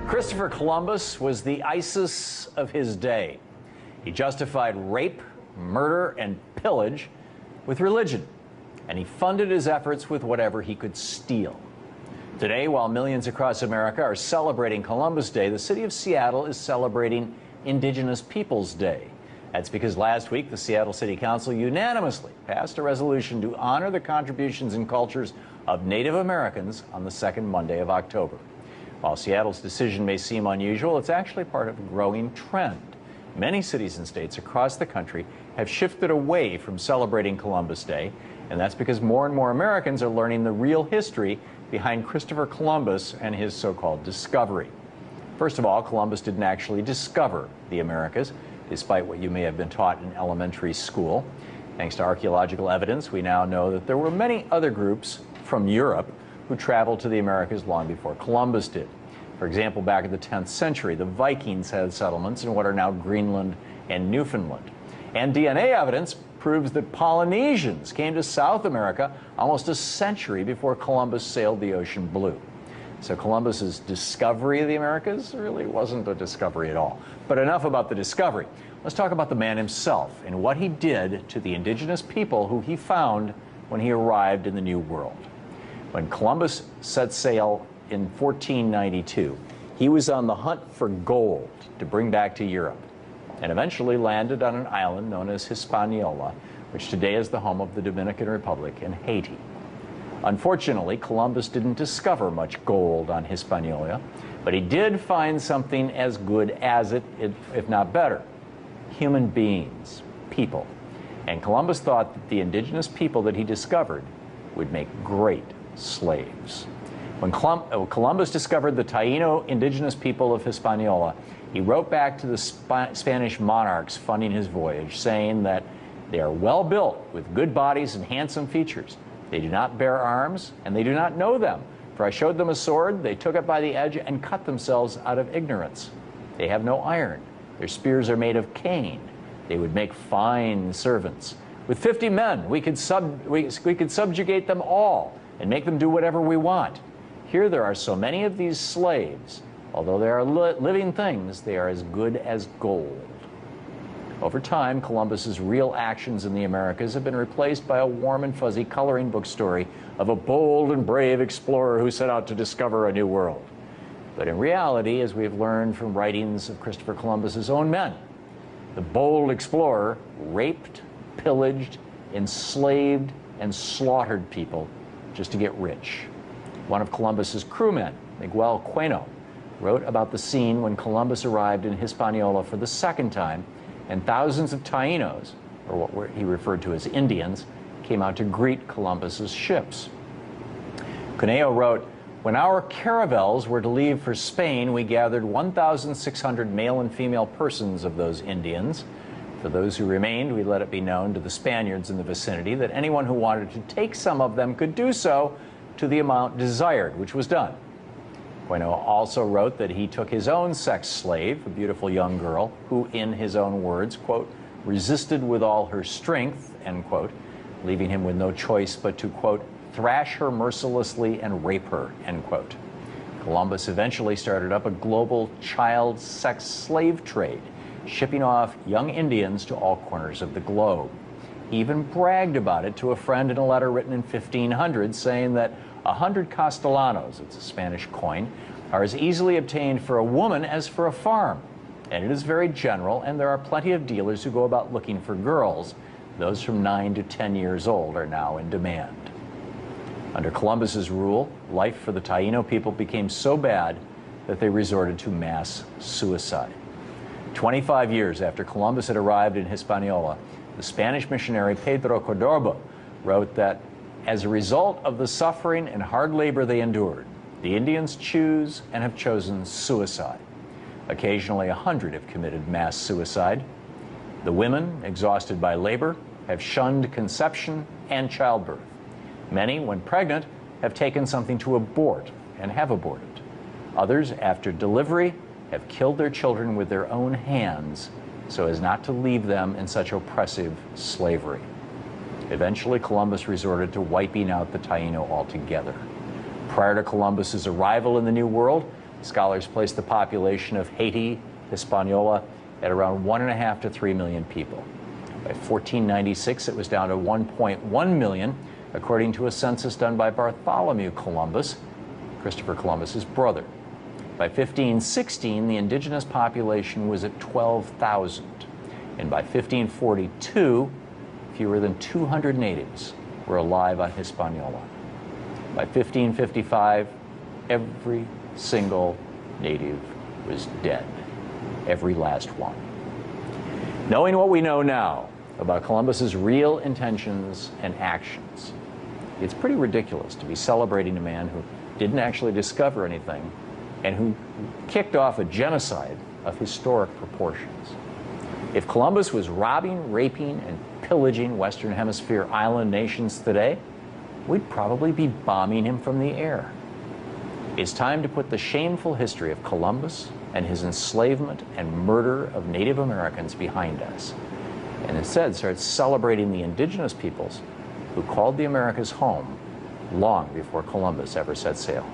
Christopher Columbus was the ISIS of his day. He justified rape, murder, and pillage with religion, and he funded his efforts with whatever he could steal. Today, while millions across America are celebrating Columbus Day, the city of Seattle is celebrating Indigenous Peoples Day. That's because last week the Seattle City Council unanimously passed a resolution to honor the contributions and cultures of Native Americans on the second Monday of October. While Seattle's decision may seem unusual, it's actually part of a growing trend. Many cities and states across the country have shifted away from celebrating Columbus Day, and that's because more and more Americans are learning the real history behind Christopher Columbus and his so-called discovery. First of all, Columbus didn't actually discover the Americas, despite what you may have been taught in elementary school. Thanks to archaeological evidence, we now know that there were many other groups from Europe who traveled to the Americas long before Columbus did. For example, back in the 10th century, the Vikings had settlements in what are now Greenland and Newfoundland. And DNA evidence proves that Polynesians came to South America almost a century before Columbus sailed the ocean blue. So Columbus's discovery of the Americas really wasn't a discovery at all. But enough about the discovery. Let's talk about the man himself and what he did to the indigenous people who he found when he arrived in the New World. When Columbus set sail in 1492, he was on the hunt for gold to bring back to Europe, and eventually landed on an island known as Hispaniola, which today is the home of the Dominican Republic and Haiti. Unfortunately, Columbus didn't discover much gold on Hispaniola, but he did find something as good as it, if not better: human beings, people. And Columbus thought that the indigenous people that he discovered would make great slaves. When Columbus discovered the Taino indigenous people of Hispaniola, he wrote back to the Spanish monarchs funding his voyage, saying that they are well built with good bodies and handsome features. They do not bear arms, and they do not know them. For I showed them a sword, they took it by the edge and cut themselves out of ignorance. They have no iron. Their spears are made of cane. They would make fine servants. With 50 men, we could subjugate them all and make them do whatever we want. Here there are so many of these slaves. Although they are living things, they are as good as gold. Over time, Columbus's real actions in the Americas have been replaced by a warm and fuzzy coloring book story of a bold and brave explorer who set out to discover a new world. But in reality, as we have learned from writings of Christopher Columbus's own men, the bold explorer raped, pillaged, enslaved, and slaughtered people just to get rich. One of Columbus's crewmen, Miguel Queno, wrote about the scene when Columbus arrived in Hispaniola for the second time, and thousands of Tainos, or what he referred to as Indians, came out to greet Columbus's ships. Cuneo wrote, "When our caravels were to leave for Spain, we gathered 1,600 male and female persons of those Indians. For those who remained, we let it be known to the Spaniards in the vicinity that anyone who wanted to take some of them could do so to the amount desired, which was done." Queno also wrote that he took his own sex slave, a beautiful young girl, who, in his own words, quote, "resisted with all her strength," end quote, leaving him with no choice but to, quote, "thrash her mercilessly and rape her," end quote. Columbus eventually started up a global child sex slave trade, shipping off young Indians to all corners of the globe. He even bragged about it to a friend in a letter written in 1500, saying that 100 castellanos, it's a Spanish coin, are as easily obtained for a woman as for a farm. And it is very general, and there are plenty of dealers who go about looking for girls. Those from 9 to 10 years old are now in demand. Under Columbus's rule, life for the Taino people became so bad that they resorted to mass suicide. 25 years after Columbus had arrived in Hispaniola, the Spanish missionary Pedro Córdoba wrote that as a result of the suffering and hard labor they endured, the Indians choose and have chosen suicide. Occasionally, 100 have committed mass suicide. The women, exhausted by labor, have shunned conception and childbirth. Many, when pregnant, have taken something to abort and have aborted. Others, after delivery, have killed their children with their own hands so as not to leave them in such oppressive slavery. Eventually, Columbus resorted to wiping out the Taino altogether. Prior to Columbus's arrival in the New World, Scholars place the population of Haiti, Hispaniola, at around 1.5 to 3 million people. By 1496, it was down to 1.1 million, according to a census done by Bartholomew Columbus, Christopher Columbus's brother. By 1516, the indigenous population was at 12,000. And by 1542, fewer than 200 natives were alive on Hispaniola. By 1555, every single native was dead, every last one. Knowing what we know now about Columbus's real intentions and actions, it's pretty ridiculous to be celebrating a man who didn't actually discover anything and who kicked off a genocide of historic proportions. If Columbus was robbing, raping, and pillaging Western Hemisphere island nations today, we'd probably be bombing him from the air. It's time to put the shameful history of Columbus and his enslavement and murder of Native Americans behind us, and instead start celebrating the indigenous peoples who called the Americas home long before Columbus ever set sail.